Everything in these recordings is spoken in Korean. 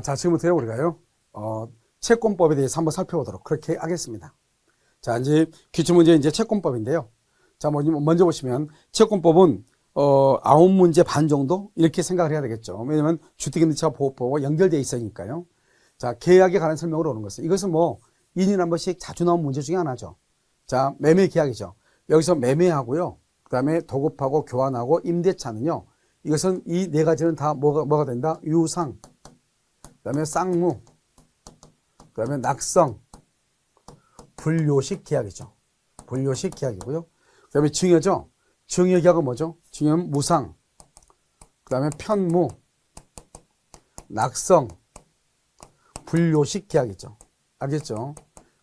자, 지금부터 우리가요, 채권법에 대해서 한번 살펴보도록 그렇게 하겠습니다. 자, 이제 기출문제 이제 채권법인데요. 자, 먼저 보시면 채권법은 9문제 반 정도 이렇게 생각을 해야 되겠죠. 왜냐면 주택임대차 보호법과 연결되어 있으니까요. 자, 계약에 관한 설명으로 오는 것은 이것은 뭐 2년에 한 번씩 자주 나온 문제 중에 하나죠. 자, 매매 계약이죠. 여기서 매매하고요. 그 다음에 도급하고 교환하고 임대차는요. 이것은 이 네 가지는 다 뭐가 된다? 유상, 그 다음에 쌍무, 그 다음에 낙성, 분료식 계약이죠. 분료식 계약이고요. 그 다음에 증여죠. 증여 계약은 뭐죠? 증여는 무상, 그 다음에 편무, 낙성, 분료식 계약이죠. 알겠죠?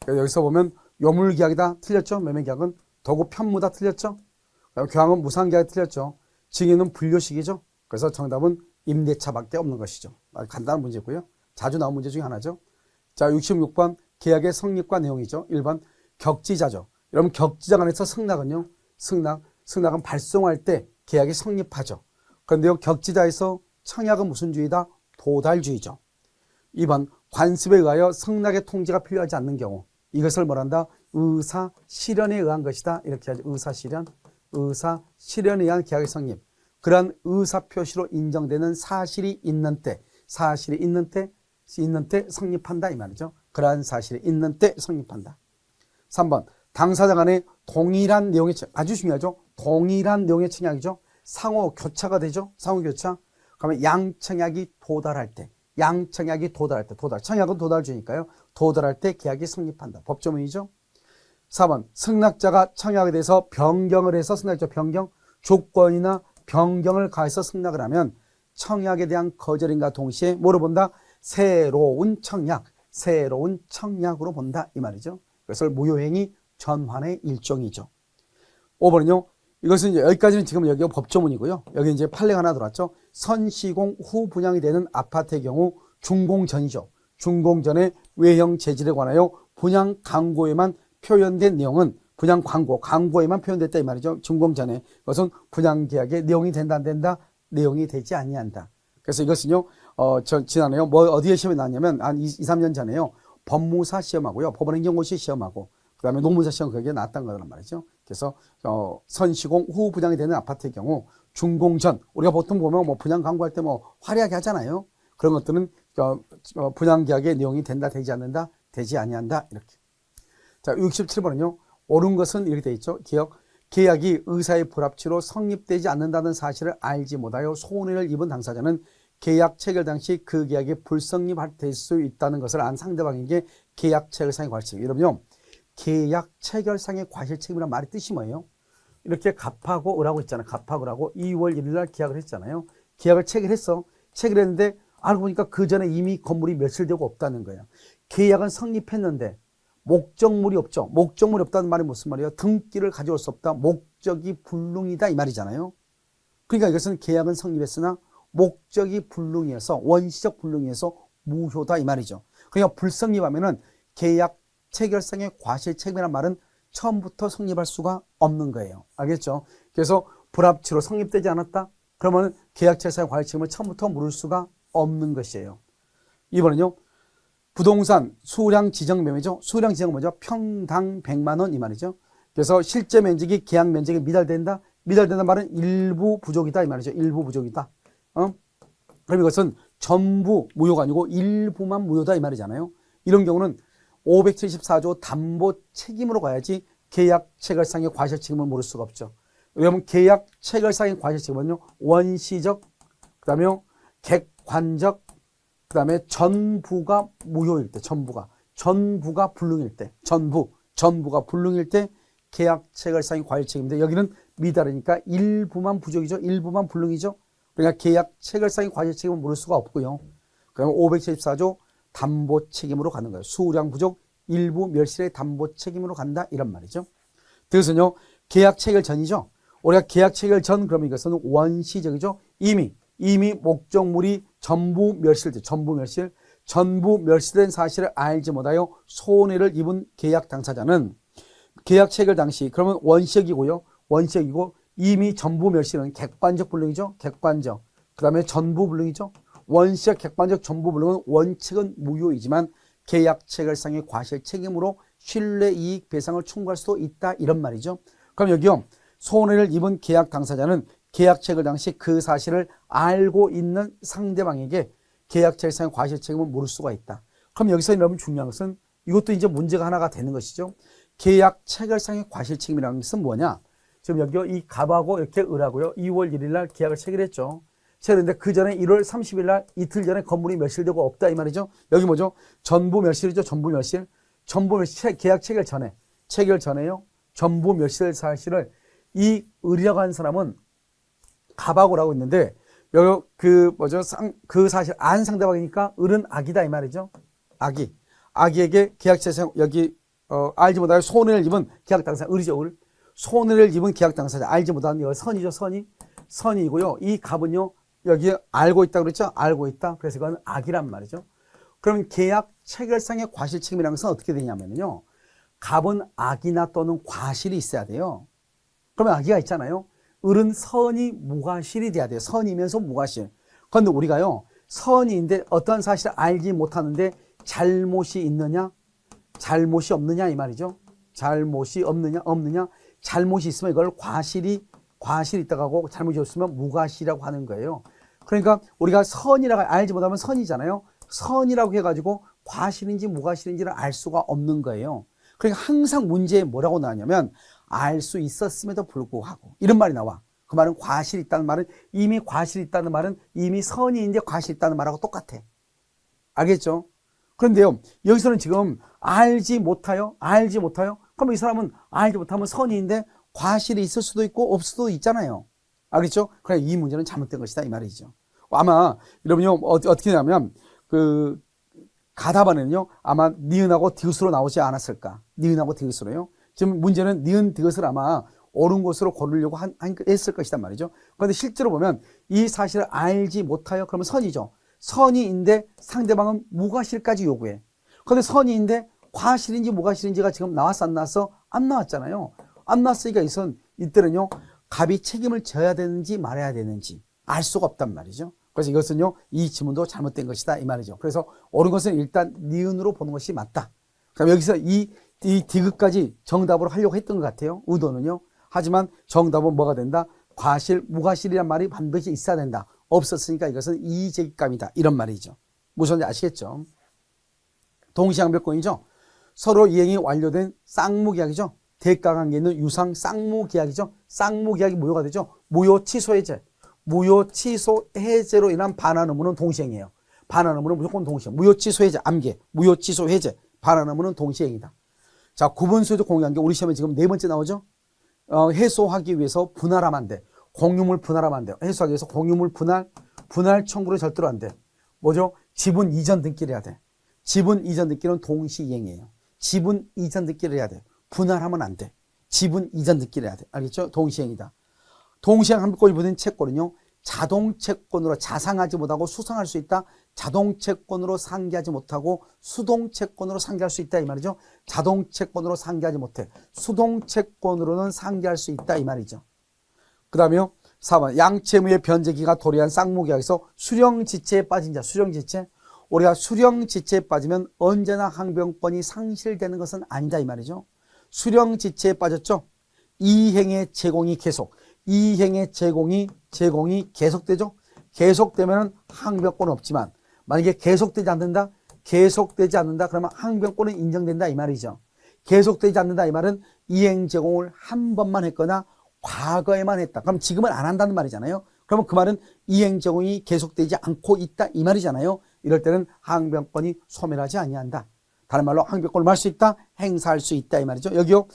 여기서 보면 요물 계약이다 틀렸죠? 매매 계약은 도급 편무다 틀렸죠? 그다음에 교환은 무상 계약이 틀렸죠? 증여는 분료식이죠? 그래서 정답은 임대차밖에 없는 것이죠. 아주 간단한 문제고요. 자주 나온 문제 중에 하나죠. 자, 66번 계약의 성립과 내용이죠. 1번 격지자죠. 여러분 격지자 간에서 승낙은요. 승낙은 발송할 때 계약이 성립하죠. 그런데요. 격지자에서 청약은 무슨 주의다? 도달주의죠. 2번 관습에 의하여 승낙의 통지가 필요하지 않는 경우 이것을 뭐란다? 의사 실현에 의한 것이다. 이렇게 하죠. 의사 실현에 의한 계약의 성립. 그러한 의사 표시로 인정되는 사실이 있는 때 성립한다 이 말이죠. 그러한 사실이 있는 때 성립한다. 3번 당사자 간에 동일한 내용의 아주 중요하죠. 동일한 내용의 청약이죠. 상호 교차가 되죠. 상호 교차. 그러면 양청약이 도달할 때 청약은 도달주니까요. 도달할 때 계약이 성립한다. 법조문이죠. 4번 승낙자가 청약에 대해서 변경을 해서 승낙자 변경 조건이나 변경을 가해서 승낙을 하면 청약에 대한 거절인가 동시에 뭐로 본다? 새로운 청약으로 본다 이 말이죠. 그래서 무효행위 전환의 일종이죠. 5번은요. 이것은 이제 여기까지는 지금 여기가 법조문이고요. 여기 이제 판례가 하나 들어왔죠. 선시공 후 분양이 되는 아파트의 경우 준공전이죠. 준공전의 외형 재질에 관하여 분양 광고에만 표현된 내용은 분양 광고에만 표현됐다 이 말이죠. 준공전에 그것은 분양 계약의 내용이 된다 안 된다? 내용이 되지 아니한다. 그래서 이것은요. 지난해요. 어디에 시험이 나왔냐면 한 2-3년 전에요. 법무사 시험하고요. 법원행정고시 시험하고 그다음에 노무사 시험 거기에 나왔던 거란 말이죠. 그래서 선시공 후 분양이 되는 아파트의 경우 준공전 우리가 보통 보면 뭐 분양 광고할 때 뭐 화려하게 하잖아요. 그런 것들은 분양 계약의 내용이 된다 되지 않는다 되지 아니한다 이렇게. 자, 67번은요. 옳은 것은 이렇게 돼 있죠. 계약이 의사의 불합치로 성립되지 않는다는 사실을 알지 못하여 손해를 입은 당사자는 계약 체결 당시 그 계약이 불성립될 수 있다는 것을 안 상대방에게 계약 체결상의 과실책임. 여러분요. 계약 체결상의 과실책임이란 말의 뜻이 뭐예요? 이렇게 갑하고 을하고 있잖아요. 갑하고 을하고 2월 1일 날 계약을 했잖아요. 계약을 체결했어. 체결했는데 알고 보니까 그 전에 이미 건물이 멸실되고 없다는 거예요. 계약은 성립했는데 목적물이 없죠. 목적물이 없다는 말이 무슨 말이에요? 등기를 가져올 수 없다. 목적이 불능이다 이 말이잖아요. 그러니까 이것은 계약은 성립했으나 목적이 불능이어서 원시적 불능이어서 무효다 이 말이죠. 그러니까 불성립하면은 계약 체결상의 과실책임이라는 말은 처음부터 성립할 수가 없는 거예요. 알겠죠? 그래서 불합치로 성립되지 않았다? 그러면 계약 체결상의 과실책임을 처음부터 물을 수가 없는 것이에요. 이번은요. 부동산 수량 지정 매매죠. 수량 지정은 뭐죠? 평당 100만 원 이 말이죠. 그래서 실제 면적이 계약 면적에 미달된다. 미달된다는 말은 일부 부족이다 이 말이죠. 일부 부족이다. 그럼 이것은 전부 무효가 아니고 일부만 무효다 이 말이잖아요. 이런 경우는 574조 담보 책임으로 가야지 계약 체결상의 과실책임을 물을 수가 없죠. 왜냐하면 계약 체결상의 과실책임은요. 원시적, 그 다음에 객관적, 그 다음에 전부가 무효일 때, 전부가 불능일 때, 전부가 불능일 때 계약 체결상의 과실책임인데 여기는 미달이니까 일부만 부족이죠. 일부만 불능이죠. 그러니까 계약 체결상의 과실책임을 물을 수가 없고요. 그러면 574조 담보 책임으로 가는 거예요. 수량 부족, 일부 멸실의 담보 책임으로 간다 이런 말이죠. 그래서요. 계약 체결 전이죠. 우리가 계약 체결 전 그러면 이것은 원시적이죠. 이미 목적물이 전부 멸실된 사실을 알지 못하여 손해를 입은 계약 당사자는 계약 체결 당시 그러면 원시적이고 이미 전부 멸실은 객관적 불능이죠. 객관적. 그 다음에 전부 불능이죠. 원시적 객관적 전부 불능은 원칙은 무효이지만 계약 체결상의 과실 책임으로 신뢰이익 배상을 청구할 수도 있다 이런 말이죠. 그럼 여기요. 손해를 입은 계약 당사자는 계약 체결 당시 그 사실을 알고 있는 상대방에게 계약 체결상의 과실 책임을 물을 수가 있다. 그럼 여기서 여러분 중요한 것은 이것도 이제 문제가 하나가 되는 것이죠. 계약 체결상의 과실 책임이라는 것은 뭐냐? 지금 여기 이 갑하고 이렇게 을하고요. 2월 1일 날 계약을 체결했죠. 체결했는데 그 전에 1월 30일 날 이틀 전에 건물이 멸실되고 없다 이 말이죠. 여기 뭐죠? 전부 멸실이죠. 전부 멸실. 전부 멸실 계약 체결 전에. 체결 전에요. 전부 멸실 사실을 이 을이라고 하는 사람은 갑하고라고 있는데 여기 그 사실 안 상대방이니까 을은 악이다 이 말이죠. 악이에게 계약 체결 여기 알지 못하여 손해를 입은 계약 당사자 을이죠. 을. 손해를 입은 계약 당사자 알지 못하는 이거 선이죠. 선이고요. 이 갑은요. 여기 알고 있다 그랬죠. 알고 있다. 그래서 이건 악이란 말이죠. 그러면 계약 체결상의 과실 책임이라는 것은 어떻게 되냐면요. 갑은 악이나 또는 과실이 있어야 돼요. 그러면 악이가 있잖아요. 을은 선이 무과실이 돼야 돼요. 선이면서 무과실. 그런데 우리가요. 선이인데 어떤 사실을 알지 못하는데 잘못이 있느냐? 잘못이 없느냐 이 말이죠. 잘못이 없느냐? 잘못이 있으면 이걸 과실이 있다고 하고 잘못이 없으면 무과실이라고 하는 거예요. 그러니까 우리가 선이라고 알지 못하면 선이잖아요. 선이라고 해가지고 과실인지 무과실인지를 알 수가 없는 거예요. 그러니까 항상 문제에 뭐라고 나왔냐면 알 수 있었음에도 불구하고 이런 말이 나와. 그 말은 과실이 있다는 말은 이미 과실이 있다는 말은 이미 선이인데 과실이 있다는 말하고 똑같아. 알겠죠? 그런데요. 여기서는 지금 알지 못하여? 그럼 이 사람은 알지 못하면 선이인데 과실이 있을 수도 있고 없을 수도 있잖아요. 알겠죠? 그래 이 문제는 잘못된 것이다 이 말이죠. 아마 여러분요 어떻게 되냐면 그 가다반에는요 아마 니은하고 디귿으로 나오지 않았을까? 니은하고 디귿으로요. 지금 문제는 니은 디귿을 아마 옳은 것으로 고르려고 했을 것이단 말이죠. 그런데 실제로 보면 이 사실을 알지 못하여 그러면 선이죠. 선이인데 상대방은 무과실까지 요구해. 그런데 선이인데 과실인지 무과실인지가 지금 나왔어 안 나왔어? 안 나왔잖아요. 안 나왔으니까 이때는요 갑이 책임을 져야 되는지 말아야 되는지 알 수가 없단 말이죠. 그래서 이것은요 이 지문도 잘못된 것이다 이 말이죠. 그래서 옳은 것은 일단 니은으로 보는 것이 맞다. 그럼 여기서 이 디귿까지 정답으로 하려고 했던 것 같아요. 의도는요. 하지만 정답은 뭐가 된다? 과실, 무과실이란 말이 반드시 있어야 된다. 없었으니까 이것은 이의제기감이다. 이런 말이죠. 무슨 아시겠죠? 동시양별권이죠. 서로 이행이 완료된 쌍무계약이죠. 대가관계 있는 유상 쌍무계약이죠. 쌍무계약이 무효가 되죠. 무효 취소 해제. 무효 취소 해제로 인한 반환 의무는 동시행이에요. 반환 의무는 무조건 동시행. 무효 취소 해제 암계. 무효 취소 해제. 반환 의무는 동시행이다. 자, 구분소유적 공유관계 우리 시험에 지금 네 번째 나오죠. 해소하기 위해서 분할하면 안 돼. 공유물 분할하면 안 돼요. 해소하기 위해서 공유물 분할 청구를 절대로 안 돼. 뭐죠? 지분 이전 등기를 해야 돼. 지분 이전 등기는 동시이행이에요. 지분 이전 등기를 해야 돼. 분할하면 안 돼. 지분 이전 등기를 해야 돼. 알겠죠? 동시행이다. 동시행 한권이 붙은 채권은요. 자동 채권으로 자상하지 못하고 수상할 수 있다. 자동 채권으로 상기하지 못하고 수동 채권으로 상기할 수 있다 이 말이죠. 자동 채권으로 상기하지 못해. 수동 채권으로는 상기할 수 있다 이 말이죠. 그 다음에요. 4번 양채무의 변제기가 도래한 쌍무계약에서 수령지체에 빠진 자. 수령지체. 우리가 수령지체에 빠지면 언제나 항변권이 상실되는 것은 아니다 이 말이죠. 수령지체에 빠졌죠. 이행의 제공이 계속. 이행의 제공이 계속되죠. 계속되면 항변권은 없지만 만약에 계속되지 않는다 그러면 항변권은 인정된다 이 말이죠. 계속되지 않는다 이 말은 이행 제공을 한 번만 했거나 과거에만 했다. 그럼 지금은 안 한다는 말이잖아요. 그러면 그 말은 이행 제공이 계속되지 않고 있다 이 말이잖아요. 이럴 때는 항변권이 소멸하지 아니한다. 다른 말로 항변권을 할 수 있다, 행사할 수 있다 이 말이죠. 여기요.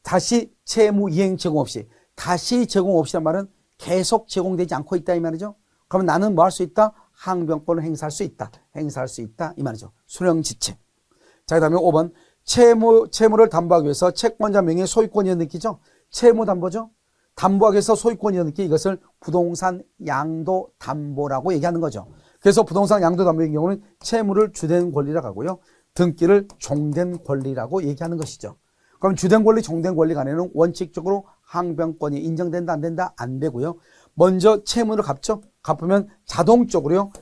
다시 채무 이행 제공 없이 다시 제공 없이란 말은 계속 제공되지 않고 있다 이 말이죠. 그러면 나는 뭐 할 수 있다? 항변권을 행사할 수 있다. 행사할 수 있다 이 말이죠. 수령지체. 자, 그 다음에 5번 채무를 담보하기 위해서 채권자 명의 소유권이 느끼죠. 채무담보죠. 담보하기 위해서 소유권이 느끼 이것을 부동산 양도 담보라고 얘기하는 거죠. 그래서 부동산 양도 담보의 경우는 채무를 주된 권리라고 하고요. 등기를 종된 권리라고 얘기하는 것이죠. 그럼 주된 권리, 종된 권리 간에는 원칙적으로 항변권이 인정된다, 안 된다? 안 되고요. 먼저 채무를 갚죠. 갚으면 자동적으로요.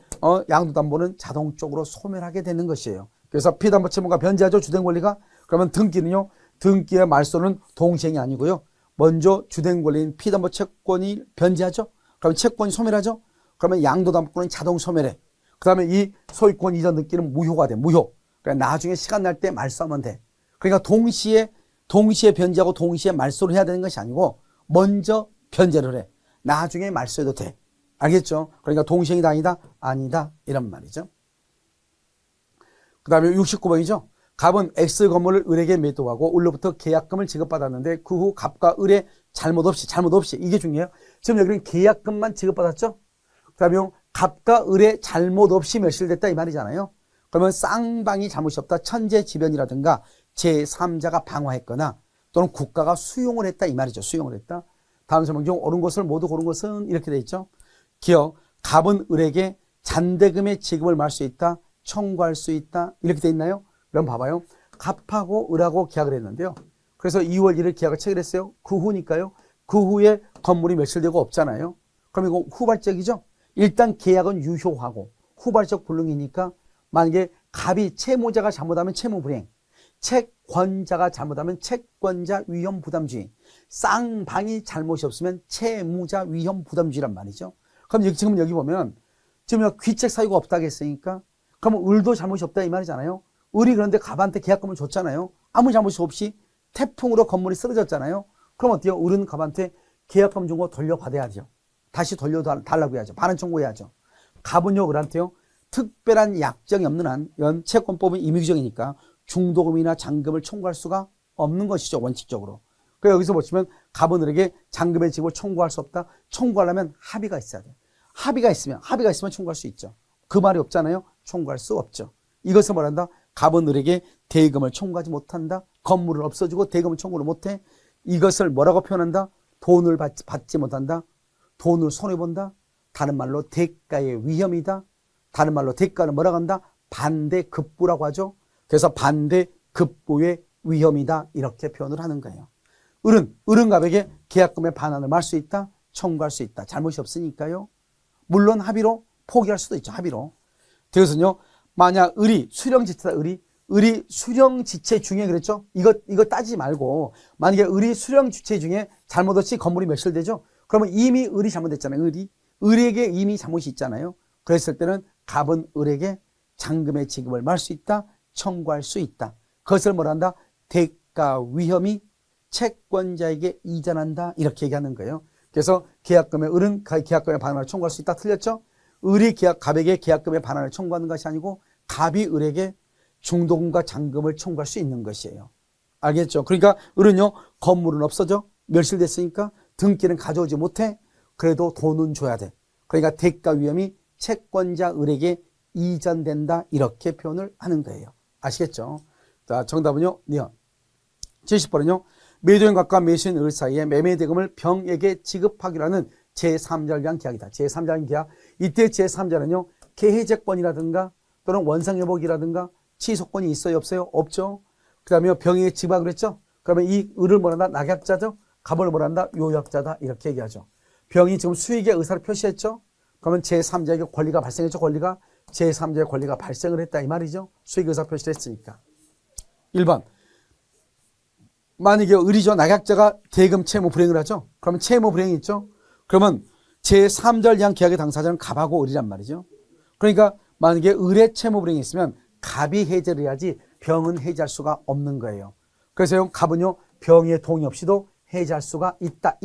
양도담보는 자동적으로 소멸하게 되는 것이에요. 그래서 피담보 채무가 변제하죠. 주된 권리가. 그러면 등기는요. 등기의 말소는 동시행이 아니고요. 먼저 주된 권리인 피담보 채권이 변제하죠. 그러면 채권이 소멸하죠. 그러면 양도담보권은 자동 소멸해. 그 다음에 이 소유권 이전 등기는 무효가 돼. 무효. 그러니까 나중에 시간 날 때 말소하면 돼. 그러니까 동시에 변제하고 동시에 말소를 해야 되는 것이 아니고 먼저 변제를 해. 나중에 말소해도 돼. 알겠죠? 그러니까 동시행이다 아니다? 아니다. 이런 말이죠. 그 다음에 69번이죠. 갑은 X 건물을 을에게 매도하고 을로부터 계약금을 지급받았는데 그 후 갑과 을의 잘못 없이 이게 중요해요. 지금 여기는 계약금만 지급받았죠. 그 다음에 갑과 을의 잘못 없이 멸실됐다 이 말이잖아요. 그러면 쌍방이 잘못이 없다. 천재지변이라든가 제3자가 방화했거나 또는 국가가 수용을 했다 이 말이죠. 수용을 했다. 다음 설명 중 옳은 것을 모두 고른 것은 이렇게 돼 있죠. 기억, 갑은 을에게 잔대금의 지급을 말할 수 있다. 청구할 수 있다. 이렇게 돼 있나요? 그럼 봐봐요. 갑하고 을하고 계약을 했는데요. 그래서 2월 1일 계약을 체결했어요. 그 후니까요. 그 후에 건물이 멸실되고 없잖아요. 그럼 이거 후발적이죠. 일단 계약은 유효하고 후발적 불능이니까 만약에 갑이 채무자가 잘못하면 채무불이행, 채권자가 잘못하면 채권자 위험 부담주의, 쌍방이 잘못이 없으면 채무자 위험 부담주의란 말이죠. 그럼 지금 여기 보면 지금 귀책 사유가 없다고 했으니까 그러면 을도 잘못이 없다 이 말이잖아요. 을이 그런데 갑한테 계약금을 줬잖아요. 아무 잘못이 없이 태풍으로 건물이 쓰러졌잖아요. 그럼 어때요? 을은 갑한테 계약금 준 거 돌려받아야죠. 다시 돌려달라고 해야죠. 반환 청구해야죠. 갑은요 을한테요. 특별한 약정이 없는 한 채권법은 임의규정이니까 중도금이나 잔금을 청구할 수가 없는 것이죠. 원칙적으로. 그래서 여기서 보시면 갑은 을에게 잔금의 지급을 청구할 수 없다. 청구하려면 합의가 있어야 돼요. 합의가 있으면 청구할 수 있죠. 그 말이 없잖아요. 청구할 수 없죠. 이것을 말한다. 갑은 을에게 대금을 청구하지 못한다. 건물을 없어주고 대금을 청구를 못해. 이것을 뭐라고 표현한다? 돈을 받지 못한다. 돈을 손해본다. 다른 말로 대가의 위험이다. 다른 말로 대가는 뭐라고 한다? 반대급부라고 하죠. 그래서 반대급부의 위험이다. 이렇게 표현을 하는 거예요. 을은 갑에게 계약금의 반환을 말할 수 있다. 청구할 수 있다. 잘못이 없으니까요. 물론 합의로 포기할 수도 있죠. 합의로. 그래서요. 만약 을이 수령지체다. 을이 수령지체 중에 그랬죠. 이거 따지지 말고 만약에 을이 수령지체 중에 잘못 없이 건물이 멸실되죠. 그러면 이미 을이 잘못했잖아요. 을에게 이미 잘못이 있잖아요. 그랬을 때는 갑은 을에게 잔금의 지급을 말할 수 있다. 청구할 수 있다. 그것을 뭐란다? 대가 위험이 채권자에게 이전한다. 이렇게 얘기하는 거예요. 그래서 을은 계약금의 반환을 청구할 수 있다. 틀렸죠? 을이 갑에게 계약금의 반환을 청구하는 것이 아니고 갑이 을에게 중도금과 잔금을 청구할 수 있는 것이에요. 알겠죠? 그러니까 을은요. 건물은 없어져. 멸실됐으니까 등기는 가져오지 못해. 그래도 돈은 줘야 돼. 그러니까 대가 위험이 채권자 을에게 이전된다. 이렇게 표현을 하는 거예요. 아시겠죠? 자, 정답은요. 70번은요. 매도인각과 매수인 을 사이에 매매대금을 병에게 지급하기로 하는 제3자를 위한 계약이다. 제3자인 계약. 이때 제3자는요. 개해제권이라든가 또는 원상회복이라든가 취소권이 있어요? 없어요? 없죠. 그 다음에 병에게 지급하기로 했죠. 그러면 이 을을 뭐란다? 낙약자죠. 갑을 뭐란다? 요약자다. 이렇게 얘기하죠. 병이 지금 수익의 의사를 표시했죠. 그러면 제3자에게 권리가 발생했죠. 권리가 제3자의 권리가 발생을 했다 이 말이죠. 수익 의사 표시를 했으니까. 1번. 만약에 을이죠. 낙약자가 대금 채무 불이행을 하죠. 그러면 채무 불이행이 있죠. 그러면 제3자를 위한 계약의 당사자는 갑하고 을이란 말이죠. 그러니까 만약에 을의 채무 불이행이 있으면 갑이 해제를 해야지 병은 해제할 수가 없는 거예요. 그래서 갑은요. 병의 동의 없이도 해제할 수가 있다.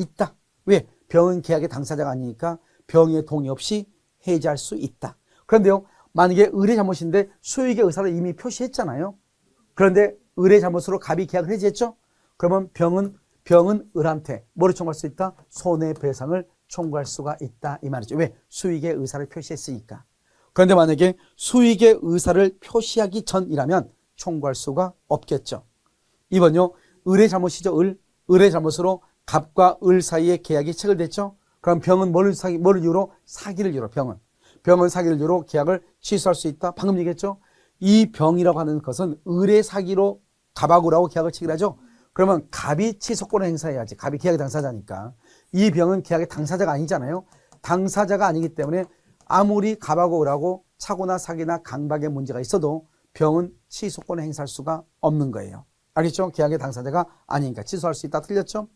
왜? 병은 계약의 당사자가 아니니까 병의 동의 없이 해제할 수 있다. 그런데요. 만약에 을의 잘못인데 수익의 의사를 이미 표시했잖아요. 그런데 을의 잘못으로 갑이 계약을 해지했죠. 그러면 병은 을한테 뭐를 청구할 수 있다? 손해배상을 청구할 수가 있다 이 말이죠. 왜? 수익의 의사를 표시했으니까. 그런데 만약에 수익의 의사를 표시하기 전이라면 청구할 수가 없겠죠. 2번요. 을의 잘못이죠. 을의 잘못으로 갑과 을 사이에 계약이 체결됐죠. 그럼 병은 뭐를 이유로? 사기를 이유로. 병은 사기를 이유로 계약을 취소할 수 있다. 방금 얘기했죠. 이 병이라고 하는 것은 을의 사기로 갑하고 을하고 계약을 체결하죠. 그러면 갑이 취소권을 행사해야지. 갑이 계약의 당사자니까. 이 병은 계약의 당사자가 아니잖아요. 당사자가 아니기 때문에 아무리 갑하고 을하고 착오나 사기나 강박의 문제가 있어도 병은 취소권을 행사할 수가 없는 거예요. 알겠죠? 계약의 당사자가 아니니까 취소할 수 있다. 틀렸죠?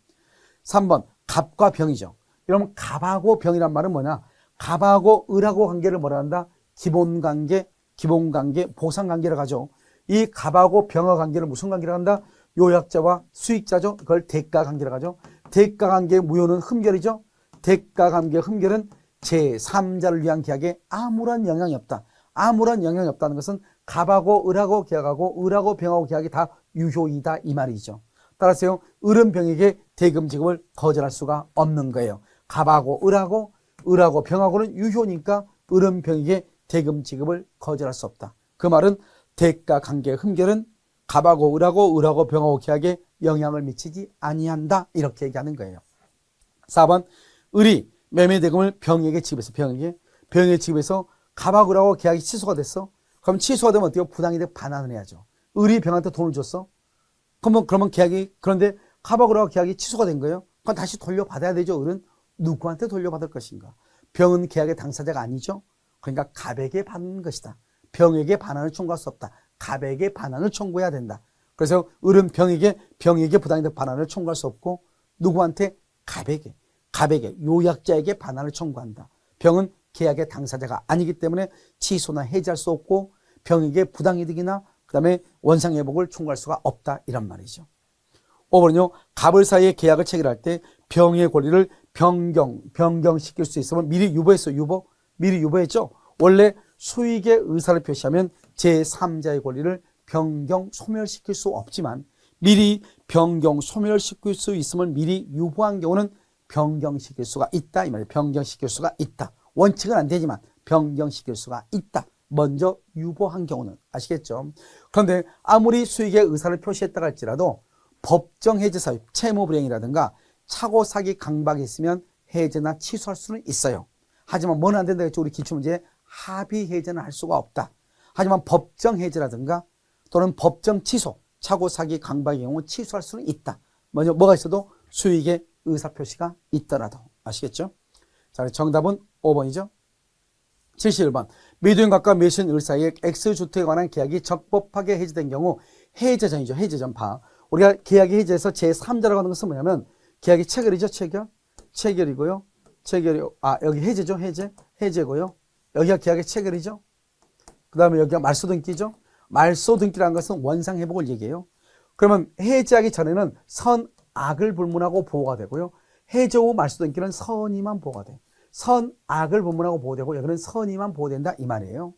3번 갑과 병이죠. 여러분 갑하고 병이란 말은 뭐냐? 갑하고 을하고 관계를 뭐라 한다? 기본관계, 보상관계를 가죠. 이 갑하고 병의 관계를 무슨 관계를 한다? 요약자와 수익자죠. 그걸 대가관계를 가죠. 대가관계의 무효는 흠결이죠. 대가관계의 흠결은 제3자를 위한 계약에 아무런 영향이 없다. 아무런 영향이 없다는 것은 갑하고 을하고 계약하고 을하고 병하고 계약이 다 유효이다 이 말이죠. 따라서요. 을은 병에게 대금 지급을 거절할 수가 없는 거예요. 갑하고 을하고 병하고는 유효니까 을은 병에게 대금 지급을 거절할 수 없다. 그 말은 대가관계의 흠결은 갑하고 을하고 병하고 계약에 영향을 미치지 아니한다. 이렇게 얘기하는 거예요. 4번 을이 매매대금을 병에게 지급해서 병에게 지급해서 갑하고 을하고 계약이 취소가 됐어. 그럼 취소가 되면 어때요? 부당이득 반환을 해야죠. 을이 병한테 돈을 줬어. 그러면 계약이 그런데 갑하고 을하고 계약이 취소가 된 거예요. 그건 다시 돌려받아야 되죠. 을은 누구한테 돌려받을 것인가? 병은 계약의 당사자가 아니죠. 그러니까 갑에게 받는 것이다. 병에게 반환을 청구할 수 없다. 갑에게 반환을 청구해야 된다. 그래서 을은 병에게 부당이득 반환을 청구할 수 없고 누구한테? 갑에게 요약자에게 반환을 청구한다. 병은 계약의 당사자가 아니기 때문에 취소나 해지할 수 없고 병에게 부당이득이나 그 다음에 원상회복을 청구할 수가 없다 이런 말이죠. 5번은요. 갑을 사이에 계약을 체결할 때 병의 권리를 변경시킬 수 있으면 미리 유보했어요. 미리 유보했죠. 원래 수익의 의사를 표시하면 제3자의 권리를 변경 소멸시킬 수 없지만 미리 변경 소멸시킬 수 있음을 미리 유보한 경우는 변경시킬 수가 있다 이 말이에요. 변경시킬 수가 있다. 원칙은 안 되지만 변경시킬 수가 있다. 먼저 유보한 경우는 아시겠죠? 그런데 아무리 수익의 의사를 표시했다고 할지라도 법정 해제 사유, 채무 불이행이라든가 착오 사기 강박이 있으면 해제나 취소할 수는 있어요. 하지만 뭐는 안 된다 했죠? 우리 기출문제에 합의 해제는 할 수가 없다. 하지만 법정 해제라든가 또는 법정 취소, 착오 사기 강박의 경우 취소할 수는 있다. 먼저 뭐가 있어도 수익의 의사표시가 있더라도. 아시겠죠? 자, 정답은 5번이죠. 71번. 매도인각과 매수인 을 사이에 X주택에 관한 계약이 적법하게 해지된 경우 해제전이죠. 해제전 파. 우리가 계약이 해제해서 제3자라고 하는 것은 뭐냐면 계약이 체결이죠. 체결이고요. 여기 해제죠. 해제고요. 여기가 계약의 체결이죠. 그 다음에 여기가 말소등기죠. 말소등기라는 것은 원상회복을 얘기해요. 그러면 해제하기 전에는 선악을 불문하고 보호가 되고요. 해제 후 말소등기는 선의만 보호가 돼. 선악을 불문하고 보호되고 여기는 선의만 보호된다 이 말이에요.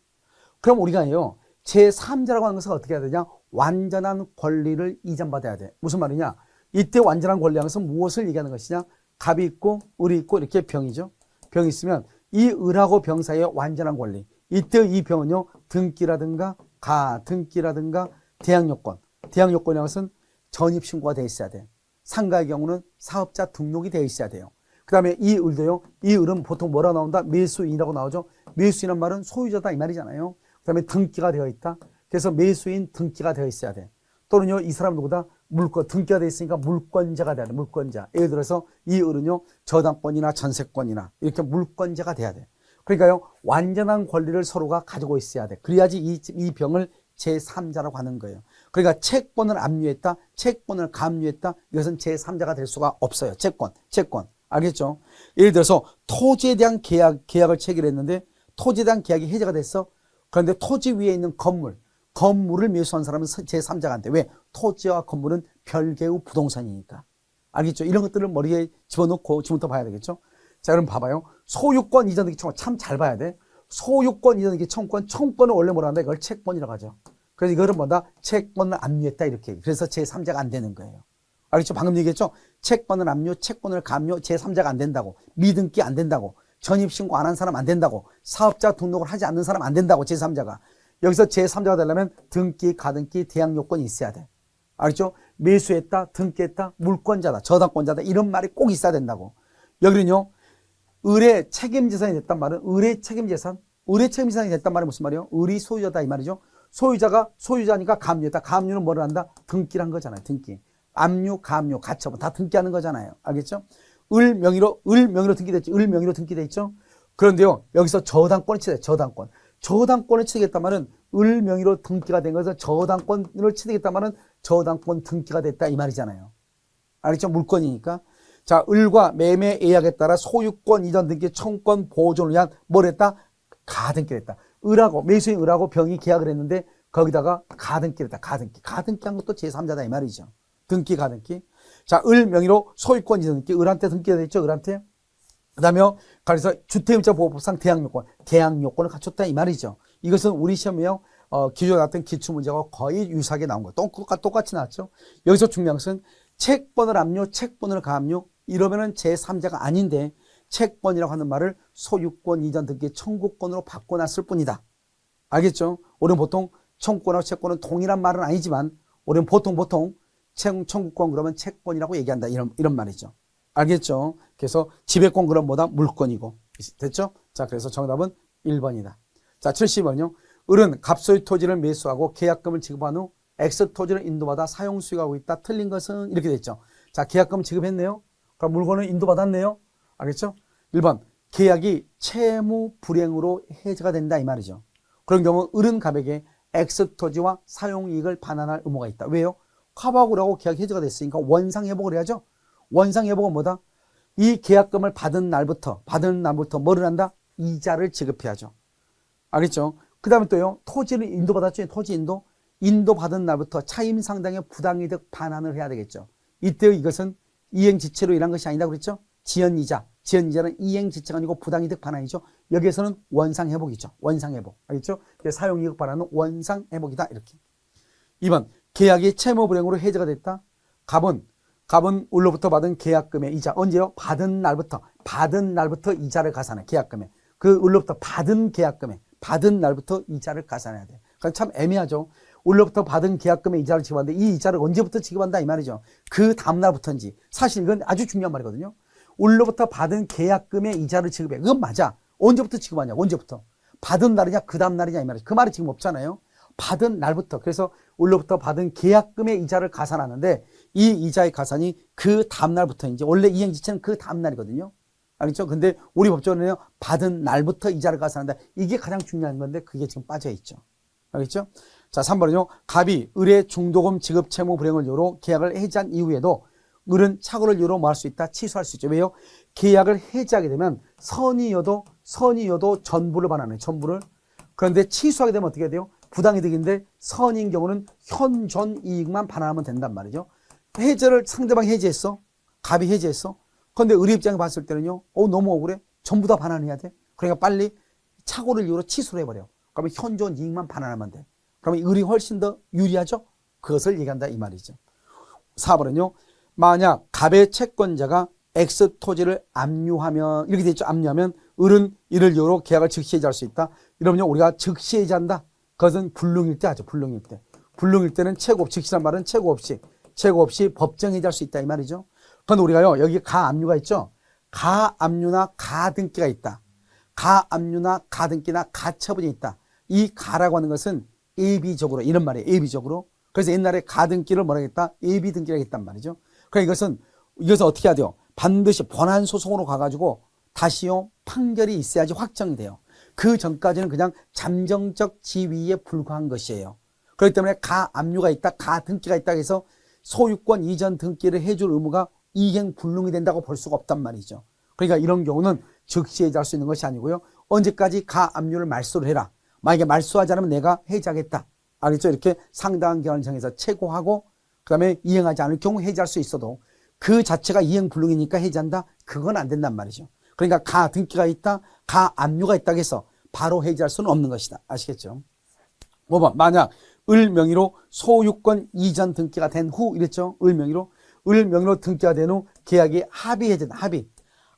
그럼 우리가요. 제3자라고 하는 것은 어떻게 해야 되냐? 완전한 권리를 이전받아야 돼. 무슨 말이냐? 이때 완전한 권리라는 것은 무엇을 얘기하는 것이냐? 갑이 있고 을이 있고 이렇게 병이죠. 병이 있으면 이 을하고 병 사이에 완전한 권리. 이때 이 병은요. 등기라든가 가등기라든가 대항요건. 대항요건이라는 것은 전입신고가 되어 있어야 돼. 상가의 경우는 사업자 등록이 되어 있어야 돼요. 그 다음에 이 을도요. 이 을은 보통 뭐라 나온다? 매수인이라고 나오죠. 매수인은 말은 소유자다 이 말이잖아요. 그 다음에 등기가 되어 있다. 그래서 매수인 등기가 되어 있어야 돼. 또는요. 이 사람 누구다? 물권, 등기가 되어 있으니까 물권자가 돼야 돼. 물권자. 예를 들어서 이 을은요. 저당권이나 전세권이나 이렇게 물권자가 돼야 돼. 그러니까요. 완전한 권리를 서로가 가지고 있어야 돼. 그래야지 이 병을 제3자라고 하는 거예요. 그러니까 채권을 압류했다. 채권을 감류했다. 이것은 제3자가 될 수가 없어요. 채권. 알겠죠? 예를 들어서 토지에 대한 계약을 체결했는데 토지에 대한 계약이 해제가 됐어. 그런데 토지 위에 있는 건물을 매수한 사람은 제3자가 안 돼. 왜? 토지와 건물은 별개의 부동산이니까. 알겠죠? 이런 것들을 머리에 집어넣고 지금부터 봐야 되겠죠? 자, 여러분 봐봐요. 소유권 이전등기 청구 참 잘 봐야 돼. 소유권 이전등기 청구권을 원래 뭐라 한다? 이걸 채권이라고 하죠. 그래서 이거를 뭐다? 채권을 압류했다 이렇게. 그래서 제3자가 안 되는 거예요. 알겠죠? 방금 얘기했죠? 채권을 압류, 채권을 감류, 제3자가 안 된다고. 미등기 안 된다고. 전입신고 안 한 사람 안 된다고. 사업자 등록을 하지 않는 사람 안 된다고. 제3자가. 여기서 제3자가 되려면 등기, 가등기, 대항요건이 있어야 돼. 알겠죠? 매수했다, 등기했다, 물권자다, 저당권자다 이런 말이 꼭 있어야 된다고. 여기는요. 을의 책임재산이 됐단 말은 을의 책임재산이 됐단 말은 무슨 말이에요? 을이 소유자다 이 말이죠. 소유자니까 감류했다. 감류는 뭐를 한다? 등기란 거잖아요. 등기. 압류, 감류, 가처분 다 등기하는 거잖아요. 알겠죠? 을 명의로 등기됐죠. 을 명의로 등기돼 있죠. 그런데요. 여기서 저당권이 취득돼. 저당권을 취득했단 말은 을 명의로 등기가 된 것은 저당권을 취득했단 말은 저당권 등기가 됐다 이 말이잖아요. 알겠죠? 물건이니까. 자, 을과 매매 예약에 따라 소유권 이전 등기 청구권 보존을 위한 뭘 했다? 가등기를 했다. 을하고 매수인 을하고 병이 계약을 했는데 거기다가 가등기를 했다. 가등기한 것도 제3자다 이 말이죠. 등기 가등기. 자, 을 명의로 소유권 이전 등기 을한테 등기가 됐죠. 을한테. 그다음에 그래서 주택임차 보호법상 대항 요건을 갖췄다 이 말이죠. 이것은 우리 시험에요. 기존에 나왔던 기출문제가 거의 유사하게 나온 거예요. 똑같이 나왔죠. 여기서 중요한 것은 채권을 압류, 채권을 가압류 이러면은 제3자가 아닌데 채권이라고 하는 말을 소유권 이전 등기 청구권으로 바꿔놨을 뿐이다. 알겠죠? 우리는 보통 청구권하고 채권은 동일한 말은 아니지만 우리는 보통 청구권 그러면 채권이라고 얘기한다 이런 말이죠. 알겠죠? 그래서 지배권 그럼 뭐다? 물권이고. 됐죠? 자, 그래서 정답은 1번이다. 자, 70번요. 을은 갑소유 토지를 매수하고 계약금을 지급한 후 X 토지를 인도받아 사용 수익하고 있다. 틀린 것은 이렇게 됐죠. 자, 계약금 지급했네요. 그럼 물건을 인도받았네요. 알겠죠? 1번. 계약이 채무 불이행으로 해제가 된다 이 말이죠. 그런 경우 을은 갑에게 X 토지와 사용 이익을 반환할 의무가 있다. 왜요? 갑하고 을하고 계약 해제가 됐으니까 원상 회복을 해야죠. 원상 회복은 뭐다? 이 계약금을 받은 날부터 뭐를 한다? 이자를 지급해야죠. 알겠죠? 그 다음에 또요, 토지를 인도받았죠. 토지 인도받은 날부터 차임 상당의 부당이득 반환을 해야 되겠죠. 이때 이것은 이행지체로 일한 것이 아니다 그랬죠? 지연이자는 이행지체가 아니고 부당이득 반환이죠. 여기에서는 원상회복이죠. 원상회복. 알겠죠? 사용이익 반환은 원상회복이다. 이렇게. 2번. 계약이 채무불이행으로 해제가 됐다. 갑은 을로부터 받은 계약금의 이자. 언제요? 받은 날부터 이자를 가산해. 계약금에. 그 을로부터 받은 날부터 이자를 가산해야 돼. 그러니까 참 애매하죠. 을로부터 받은 계약금의 이자를 지급하는데 이 이자를 언제부터 지급한다 이 말이죠. 그 다음날부터인지. 사실 이건 아주 중요한 말이거든요. 을로부터 받은 계약금의 이자를 지급해. 그건 맞아. 언제부터 지급하냐? 언제부터? 받은 날이냐? 그 다음 날이냐 이 말이죠. 그 말이 지금 없잖아요. 받은 날부터. 그래서 을로부터 받은 계약금의 이자를 가산하는데 이 이자의 가산이 그 다음 날부터인지. 원래 이행지체는 그 다음 날이거든요. 알겠죠? 근데 우리 법조는요, 받은 날부터 이자를 가산한다. 이게 가장 중요한 건데 그게 지금 빠져 있죠. 알겠죠? 자, 3번은요. 갑이 을의 중도금 지급 채무 불이행을 이유로 계약을 해지한 이후에도 을은 착오를 이유로 뭐 할 수 있다? 취소할 수 있죠. 왜요? 계약을 해지하게 되면 선이여도 전부를 반환해요. 전부를. 그런데 취소하게 되면 어떻게 돼요? 부당이득인데 선인 경우는 현존 이익만 반환하면 된단 말이죠. 해제를 상대방이 해지했어. 갑이 해지했어. 그런데 을의 입장에 봤을 때는요. 너무 억울해. 전부 다 반환해야 돼. 그러니까 빨리 착오를 이유로 취소를 해버려. 그러면 현존 이익만 반환하면 돼. 그러면 을이 훨씬 더 유리하죠. 그것을 얘기한다 이 말이죠. 4번은요. 만약 갑의 채권자가 X 토지를 압류하면 이렇게 되죠. 압류하면 을은 이를 이유로 계약을 즉시 해지할 수 있다. 이러면요. 우리가 즉시 해지한다. 그것은 불능일 때 하죠. 불능일 때. 불능일 때는 즉시란 말은 최고 없이 법정 해지할 수 있다 이 말이죠. 그런데 우리가요. 여기 가압류가 있죠. 가압류나 가등기가 있다. 가압류나 가등기나 가처분이 있다. 이 가라고 하는 것은 예비적으로 이런 말이에요. 예비적으로. 그래서 옛날에 가등기를 뭐라 했다? 예비등기라고 했단 말이죠. 그러니까 이것은 어떻게 해야 돼요? 반드시 본안소송으로 가가지고 다시요 판결이 있어야지 확정이 돼요. 그 전까지는 그냥 잠정적 지위에 불과한 것이에요. 그렇기 때문에 가압류가 있다, 가등기가 있다 해서 소유권 이전 등기를 해줄 의무가 이행불능이 된다고 볼 수가 없단 말이죠. 그러니까 이런 경우는 즉시 해지할 수 있는 것이 아니고요. 언제까지 가압류를 말소를 해라. 만약에 말소하지 않으면 내가 해지하겠다. 알겠죠? 이렇게 상당한 기간을 정해서 최고하고 그 다음에 이행하지 않을 경우 해지할 수 있어도 그 자체가 이행불능이니까 해지한다? 그건 안 된단 말이죠. 그러니까 가등기가 있다, 가압류가 있다고 해서 바로 해지할 수는 없는 것이다. 아시겠죠? 5번. 만약 을 명의로 소유권 이전 등기가 된 후 이랬죠? 을 명의로 등기가 된 후 계약이 합의 해제다.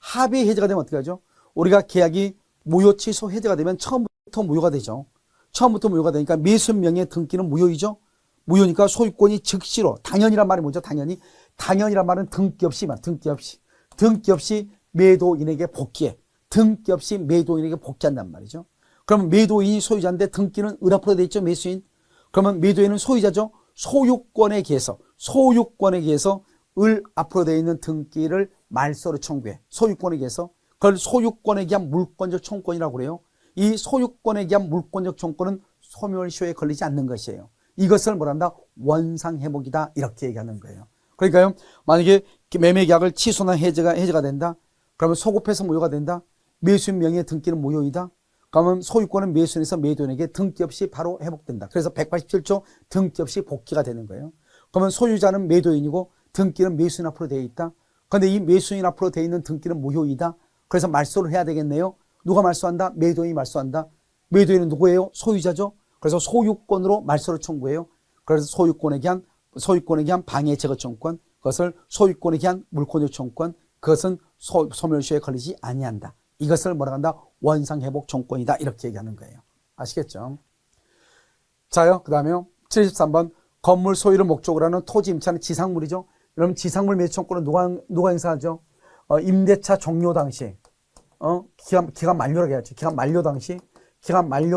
합의 해제가 되면 어떻게 하죠? 우리가 계약이 무효 취소 해제가 되면 처음부터 무효가 되죠. 처음부터 무효가 되니까 매수명의 등기는 무효이죠. 무효니까 소유권이 즉시로 당연이란 말이 뭐죠? 당연이란 말은 등기 없이 매도인에게 복귀해. 등기 없이 매도인에게 복귀한단 말이죠. 그러면 매도인이 소유자인데 등기는 을 앞으로 돼 있죠. 매수인. 그러면 매도인은 소유자죠. 소유권에 의해서 을 앞으로 되어 있는 등기를 말소로 청구해. 소유권에 의해서 그걸 소유권에 의한 물권적 청구권이라고 그래요. 이 소유권에 대한 물권적 청구는 소멸시효에 걸리지 않는 것이에요. 이것을 뭐란다? 원상회복이다. 이렇게 얘기하는 거예요. 그러니까요, 만약에 매매계약을 취소나 해제가 된다. 그러면 소급해서 무효가 된다. 매수인 명의의 등기는 무효이다. 그러면 소유권은 매수인에서 매도인에게 등기 없이 바로 회복된다. 그래서 187조 등기 없이 복귀가 되는 거예요. 그러면 소유자는 매도인이고 등기는 매수인 앞으로 되어 있다. 그런데 이 매수인 앞으로 되어 있는 등기는 무효이다. 그래서 말소를 해야 되겠네요. 누가 말소한다? 매도인이 말소한다. 매도인은 누구예요? 소유자죠. 그래서 소유권으로 말소를 청구해요. 그래서 소유권에 대한 방해 제거 청구권, 그것을 소유권에 대한 물권적 청구권, 그것은 소멸시효에 걸리지 아니한다. 이것을 뭐라 한다? 원상회복 청구권이다. 이렇게 얘기하는 거예요. 아시겠죠? 자요, 그 다음에요. 73번. 건물 소유를 목적으로 하는 토지 임차는 지상물이죠. 여러분, 지상물 매수 청구권은 누가 행사하죠? 임대차 종료 당시, 기간 만료라고 해야죠. 기간 만료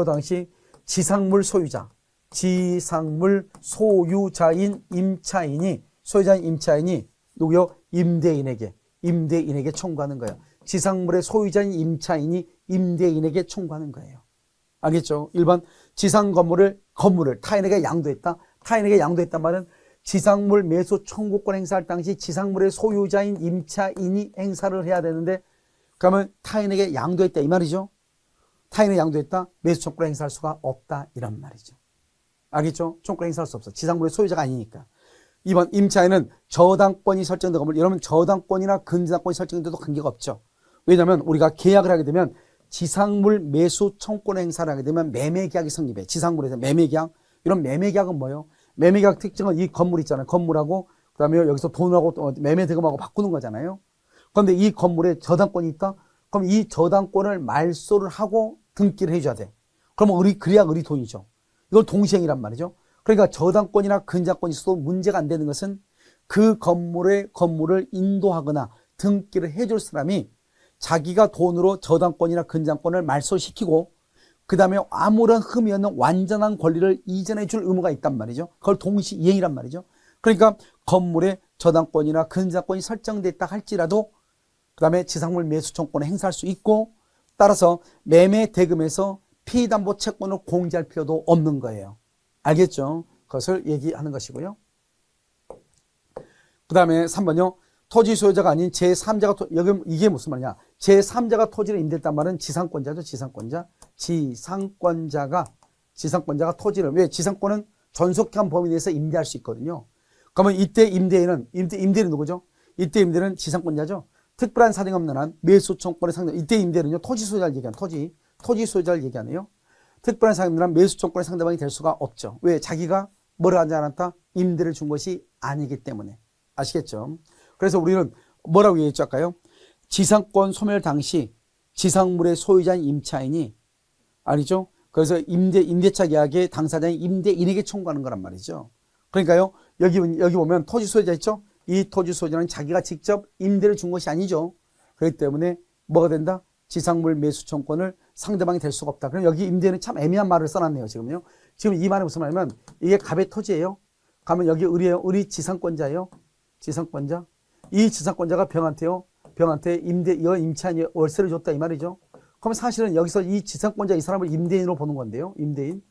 당시 지상물 소유자인 임차인이 누구요? 임대인에게 청구하는 거예요. 지상물의 소유자인 임차인이 임대인에게 청구하는 거예요. 알겠죠? 1번 지상 건물을 타인에게 양도했다. 타인에게 양도했단 말은 지상물 매수 청구권 행사할 당시 지상물의 소유자인 임차인이 행사를 해야 되는데, 그러면 타인에게 양도했다 이 말이죠. 타인에게 양도했다. 매수 청구권 행사할 수가 없다 이런 말이죠. 알겠죠? 청구권 행사할 수 없어. 지상물의 소유자가 아니니까. 2번 임차인은 저당권이 설정된 건물, 여러분 저당권이나 근저당권이 설정돼도 관계가 없죠. 왜냐하면 우리가 계약을 하게 되면 지상물 매수 청구권 행사를 하게 되면 매매계약이 성립해. 지상물에서 매매계약. 이런 매매계약은 뭐예요? 매매계약 특징은 이 건물 있잖아요. 건물하고 그다음에 여기서 돈하고 매매 대금하고 바꾸는 거잖아요. 그런데 이 건물에 저당권이 있다? 그럼 이 저당권을 말소를 하고 등기를 해줘야 돼. 그러면 그래야 우리 돈이죠. 이걸 동시행이란 말이죠. 그러니까 저당권이나 근저당권이 있어도 문제가 안 되는 것은 그 건물을 인도하거나 등기를 해줄 사람이 자기가 돈으로 저당권이나 근저당권을 말소시키고 그 다음에 아무런 흠이 없는 완전한 권리를 이전해 줄 의무가 있단 말이죠. 그걸 동시 이행이란 말이죠. 그러니까 건물에 저당권이나 근저당권이 설정됐다 할지라도 그 다음에 지상물 매수 청구권을 행사할 수 있고, 따라서 매매 대금에서 피담보 채권을 공제할 필요도 없는 거예요. 알겠죠? 그것을 얘기하는 것이고요. 그 다음에 3번요. 토지 소유자가 아닌 제3자가, 여기 이게 무슨 말이냐. 제3자가 토지를 임대했단 말은 지상권자죠. 지상권자가 토지를, 왜? 지상권은 존속한 범위 내에서 임대할 수 있거든요. 그러면 이때 임대인은 누구죠? 이때 임대인은 지상권자죠. 특별한 사정이 없는 한 매수 청구권의 상대, 이때 임대인은요, 토지 소유자를 얘기하는, 토지 소유자를 얘기하네요. 특별한 사정이 없는 한 매수 청구권의 상대방이 될 수가 없죠. 왜? 자기가 뭐를 하지 않았다? 임대를 준 것이 아니기 때문에. 아시겠죠? 그래서 우리는 뭐라고 얘기했죠, 아까요? 지상권 소멸 당시 지상물의 소유자인 임차인이, 아니죠? 그래서 임대차 계약의 당사자인 임대인에게 청구하는 거란 말이죠. 그러니까요, 여기 보면 토지 소유자 있죠? 이 토지 소유자는 자기가 직접 임대를 준 것이 아니죠. 그렇기 때문에 뭐가 된다? 지상물 매수 청구권을 상대방이 될 수가 없다. 그럼 여기 임대인은 참 애매한 말을 써놨네요, 지금요. 지금 이 말은 무슨 말이냐면, 이게 갑의 토지예요. 가면 여기 을이 지상권자예요. 지상권자. 이 지상권자가 병한테 임차인이 월세를 줬다 이 말이죠. 그럼 사실은 여기서 이 지상권자 이 사람을 임대인으로 보는 건데요. 임대인.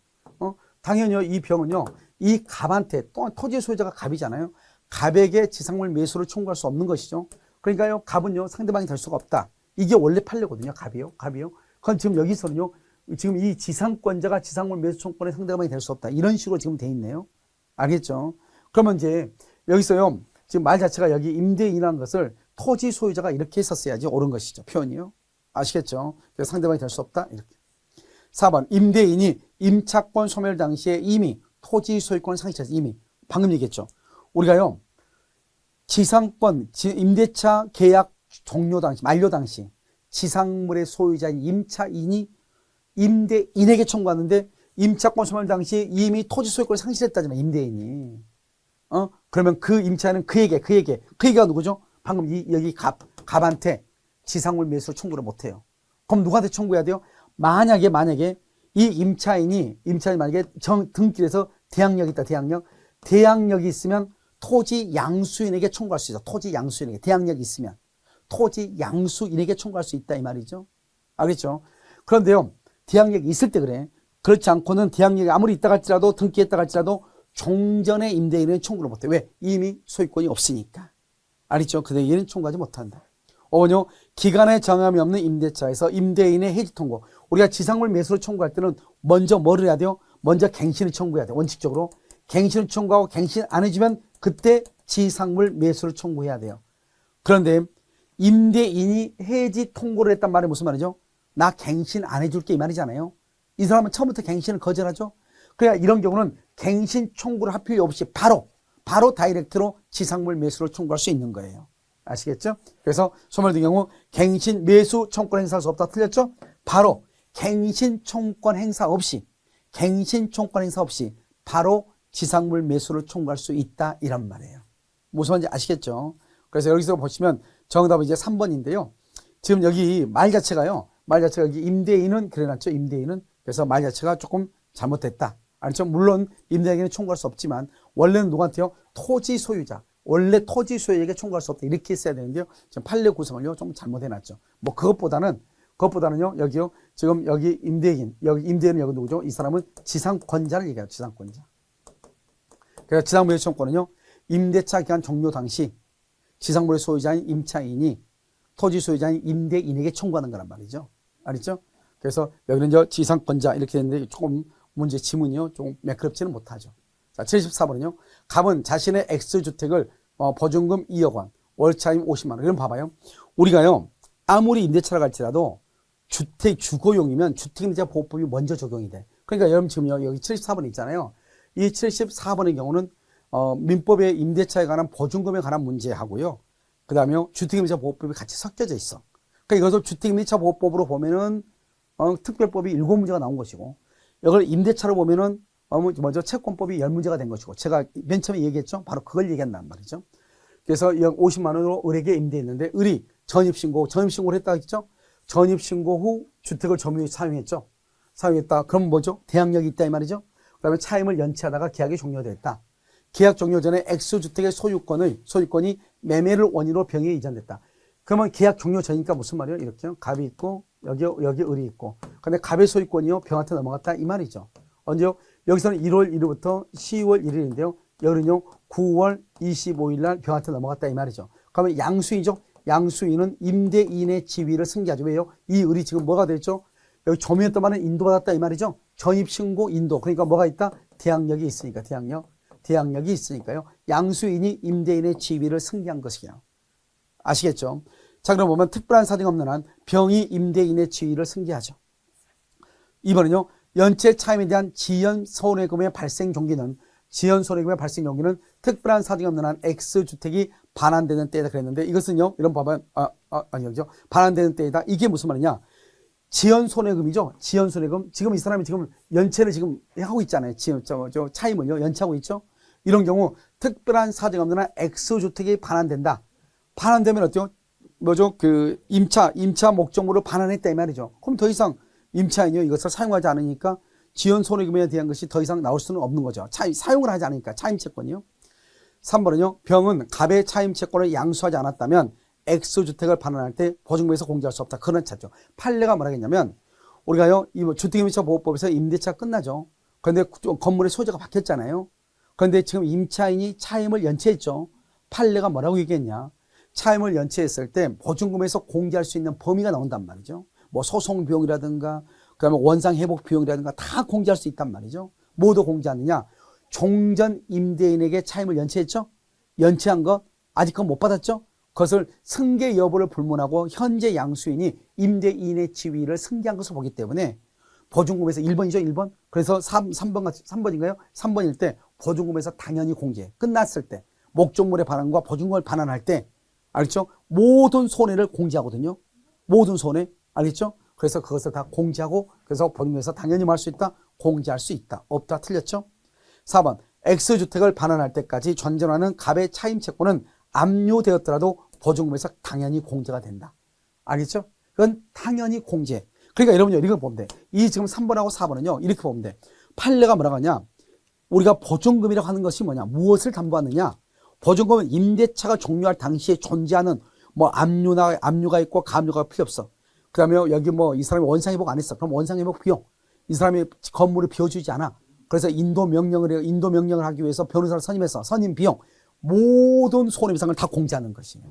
당연히요. 이 병은요. 이 갑한테, 또 토지 소유자가 갑이잖아요. 갑에게 지상물 매수를 청구할 수 없는 것이죠. 그러니까요. 갑은요. 상대방이 될 수가 없다. 이게 원래 판례거든요. 갑이요. 그럼 지금 여기서는요. 지금 이 지상권자가 지상물 매수 청구권의 상대방이 될 수 없다. 이런 식으로 지금 돼 있네요. 알겠죠? 그러면 이제 여기서요. 지금 말 자체가 여기 임대인이라는 것을 토지 소유자가 이렇게 했었어야지 옳은 것이죠. 표현이요. 아시겠죠? 그래서 상대방이 될 수 없다. 이렇게. 4번. 임대인이 임차권 소멸 당시에 이미 토지 소유권을 상실해서 이미 방금 얘기했죠. 우리가요. 임대차 계약 종료 당시, 만료 당시 지상물의 소유자인 임차인이 임대인에게 청구하는데 임차권 소멸 당시 이미 토지 소유권을 상실했다잖아요. 임대인이. 그러면 그 임차인은 그에게가 누구죠? 방금 여기 갑한테 지상물 매수를 청구를 못해요. 그럼 누구한테 청구해야 돼요? 만약에 이 임차인이 만약에 등기를 해서 대항력이 있다. 대항력이 있으면 토지 양수인에게 청구할 수 있어. 토지 양수인에게 대항력이 있으면 토지 양수인에게 청구할 수 있다 이 말이죠. 알겠죠? 그런데요. 대항력이 있을 때 그래. 그렇지 않고는 대항력이 아무리 있다 할지라도 등기했다 할지라도 종전의 임대인은 청구를 못해. 왜? 이미 소유권이 없으니까. 알겠죠? 그대에게는 청구하지 못한다. 5번요. 기간에 정함이 없는 임대차에서 임대인의 해지 통고. 우리가 지상물 매수를 청구할 때는 먼저 뭐를 해야 돼요? 먼저 갱신을 청구해야 돼. 원칙적으로. 갱신을 청구하고 갱신 안 해주면 그때 지상물 매수를 청구해야 돼요. 그런데 임대인이 해지 통고를 했단 말이 무슨 말이죠? 나 갱신 안 해줄게 이 말이잖아요. 이 사람은 처음부터 갱신을 거절하죠. 그래야 이런 경우는 갱신 청구를 할 필요 없이 바로 다이렉트로 지상물 매수를 청구할 수 있는 거예요. 아시겠죠? 그래서 소멸된 경우 갱신 매수 청구권 행사할 수 없다. 틀렸죠? 바로 갱신 청구권 행사 없이 바로 지상물 매수를 청구할 수 있다 이란 말이에요. 무슨 말인지 아시겠죠? 그래서 여기서 보시면 정답은 이제 3번인데요. 지금 여기 말 자체가 여기 임대인은 그래놨죠. 임대인은. 그래서 말 자체가 조금 잘못됐다. 알죠? 물론 임대인에게는 청구할 수 없지만 원래는 누구한테요? 토지 소유자. 원래 토지 소유에게 청구할 수 없다. 이렇게 했어야 되는데요. 지금 판례 구성을요. 좀 잘못해놨죠. 뭐 그것보다는요. 여기요. 지금 여기 임대인은 여기 누구죠? 이 사람은 지상권자를 얘기해요. 지상권자. 그래서 지상물의 청구권은요. 임대차 기간 종료 당시 지상물의 소유자인 임차인이 토지 소유자인 임대인에게 청구하는 거란 말이죠. 알겠죠? 그래서 여기는 이제 지상권자 이렇게 되는데 조금 문제 지문이요. 좀 매끄럽지는 못하죠. 자, 74번은요. 갑은 자신의 X주택을 보증금 2억 원, 월차임 50만 원. 이런 봐봐요. 우리가요. 아무리 임대차를 갈지라도 주택 주거용이면 주택임대차 보호법이 먼저 적용이 돼. 그러니까 여러분 지금요. 여기 74번 있잖아요. 이 74번의 경우는 민법의 임대차에 관한 보증금에 관한 문제하고요. 그 다음에 주택임대차 보호법이 같이 섞여져 있어. 그러니까 이것을 주택임대차 보호법으로 보면은 특별법이 7문제가 나온 것이고 이걸 임대차로 보면은 먼저 채권법이 10문제가 된 것이고 제가 맨 처음에 얘기했죠. 바로 그걸 얘기한단 말이죠. 그래서 50만 원으로 을에게 임대했는데 을이 전입신고를 했다고 했죠. 전입신고 후 주택을 점유해 사용했죠. 사용했다. 그럼 뭐죠? 대항력이 있다 이 말이죠. 그 다음에 차임을 연체하다가 계약이 종료됐다. 계약 종료 전에 X주택의 소유권이 매매를 원인으로 병에 이전됐다. 그러면 계약 종료 전이니까 무슨 말이에요? 이렇게요. 갑이 있고 여기 을이 있고 근데 갑의 소유권이요 병한테 넘어갔다 이 말이죠. 언제요? 여기서는 1월 1일부터 10월 1일인데요. 여기는요 9월 25일 날 병한테 넘어갔다 이 말이죠. 그러면 양수인이죠. 양수인은 임대인의 지위를 승계하죠. 왜요? 이 을이 지금 뭐가 됐죠? 여기 점유했던 말은 인도받았다 이 말이죠. 전입신고 인도. 그러니까 뭐가 있다? 대항력이 있으니까 대항력이 있으니까요. 양수인이 임대인의 지위를 승계한 것이에요. 아시겠죠? 자, 그럼 보면 특별한 사정이 없는 한 병이 임대인의 지위를 승계하죠. 2번은요. 연체 차임에 대한 지연 손해금의 발생 종기는 특별한 사정이 없는 한 X주택이 반환되는 때이다 그랬는데 이것은요. 이런 봐봐요. 아니죠. 반환되는 때이다. 이게 무슨 말이냐? 지연 손해금이죠. 지연 손해금. 지금 이 사람이 지금 연체를 지금 하고 있잖아요. 차임을요. 연체하고 있죠. 이런 경우 특별한 사정이 없는 한 X주택이 반환된다. 반환되면 어때요? 뭐죠? 그 임차 목적물을 반환했다 이 말이죠. 그럼 더 이상 임차인이요 이것을 사용하지 않으니까 지연 손해금에 대한 것이 더 이상 나올 수는 없는 거죠. 사용을 하지 않으니까 차임채권이요. 3번은요. 병은 갑의 차임채권을 양수하지 않았다면 X주택을 반환할 때 보증금에서 공제할 수 없다. 그런 차죠. 판례가 뭐라 했냐면 우리가요 이 주택임대차 보호법에서 임대차 끝나죠. 그런데 건물의 소재가 바뀌었잖아요. 그런데 지금 임차인이 차임을 연체했죠. 판례가 뭐라고 얘기했냐? 차임을 연체했을 때 보증금에서 공제할 수 있는 범위가 나온단 말이죠. 뭐 소송 비용이라든가 그다음에 원상 회복 비용이라든가 다 공제할 수 있단 말이죠. 모두 공제하느냐? 종전 임대인에게 차임을 연체했죠. 연체한 것 아직 그건 못 받았죠. 그것을 승계 여부를 불문하고 현재 양수인이 임대인의 지위를 승계한 것을 보기 때문에 보증금에서 1번이죠. 1번. 그래서 3번인가요? 3번일 때 보증금에서 당연히 공제. 끝났을 때 목적물의 반환과 보증금을 반환할 때 알겠죠? 모든 손해를 공제하거든요. 모든 손해. 알겠죠? 그래서 그것을 다 공제하고 그래서 보증금에서 당연히 뭐 할 수 있다? 공제할 수 있다. 없다. 틀렸죠? 4번. X주택을 반환할 때까지 존재하는 갑의 차임채권은 압류되었더라도 보증금에서 당연히 공제가 된다. 알겠죠? 그건 당연히 공제. 그러니까 여러분요, 이걸 보면 돼. 이 지금 3번하고 4번은요, 이렇게 보면 돼. 판례가 뭐라고 하냐? 우리가 보증금이라고 하는 것이 뭐냐? 무엇을 담보하느냐? 보증금은 임대차가 종료할 당시에 존재하는 뭐 압류가 있고 가압류가 필요 없어. 그 다음에 여기 뭐 이 사람이 원상회복 안 했어. 그럼 원상회복 비용. 이 사람이 건물을 비워주지 않아. 그래서 인도 명령을 하기 위해서 변호사를 선임해서 선임 비용. 모든 손해배상을 다 공제하는 것이에요.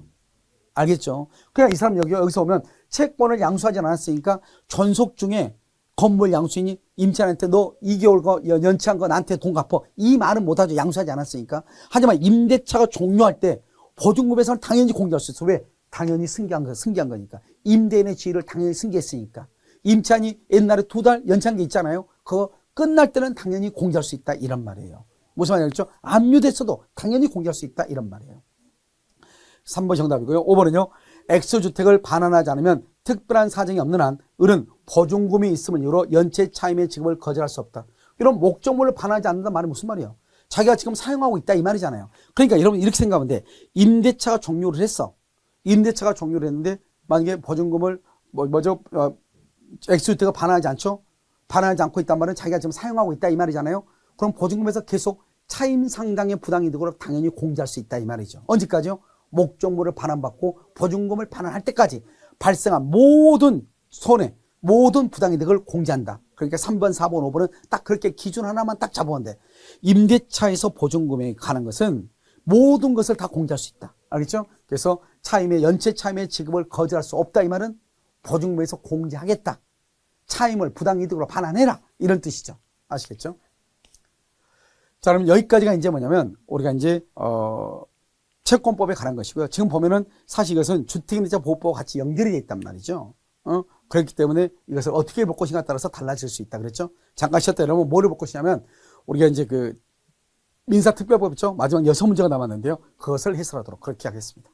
알겠죠? 그냥 이 사람 여기서 오면 채권을 양수하지 않았으니까 전속 중에 건물 양수인이 임차인한테 너 2개월 거 연체한 거 나한테 돈 갚어. 이 말은 못하죠. 양수하지 않았으니까. 하지만 임대차가 종료할 때 보증금에서는 당연히 공개할 수 있어. 왜? 당연히 승계한 거니까. 임대인의 지위를 당연히 승계했으니까. 임차인이 옛날에 2달 연체한 게 있잖아요. 그거 끝날 때는 당연히 공개할 수 있다. 이런 말이에요. 무슨 말이죠? 압류됐어도 당연히 공개할 수 있다. 이런 말이에요. 3번 정답이고요. 5번은요. X주택을 반환하지 않으면 특별한 사정이 없는 한 을은 보증금이 있음을 이유로 연체 차임의 지급을 거절할 수 없다. 이런 목적물을 반환하지 않는다는 말이 무슨 말이에요? 자기가 지금 사용하고 있다 이 말이잖아요. 그러니까 여러분 이렇게 생각하면 돼. 임대차가 종료를 했어. 임대차가 종료를 했는데 만약에 보증금을 X주택을 반환하지 않죠? 반환하지 않고 있단 말은 자기가 지금 사용하고 있다 이 말이잖아요. 그럼 보증금에서 계속 차임 상당의 부당이득으로 당연히 공제할 수 있다 이 말이죠. 언제까지요? 목적물을 반환받고 보증금을 반환할 때까지 발생한 모든 손해, 모든 부당이득을 공제한다. 그러니까 3번, 4번, 5번은 딱 그렇게 기준 하나만 딱 잡으면 돼. 임대차에서 보증금에 관한 것은 모든 것을 다 공제할 수 있다. 알겠죠? 그래서 연체 차임의 지급을 거절할 수 없다. 이 말은 보증금에서 공제하겠다. 차임을 부당이득으로 반환해라. 이런 뜻이죠. 아시겠죠? 자, 그럼 여기까지가 이제 뭐냐면 우리가 이제 채권법에 관한 것이고요. 지금 보면은 사실 이것은 주택임대차 보호법과 같이 연결이 되어 있단 말이죠. 그렇기 때문에 이것을 어떻게 볼 것인가에 따라서 달라질 수 있다. 그랬죠? 잠깐 쉬었다 이러면 뭐를 볼 것이냐면 우리가 이제 그 민사특별법 있죠? 마지막 6문제가 남았는데요. 그것을 해설하도록 그렇게 하겠습니다.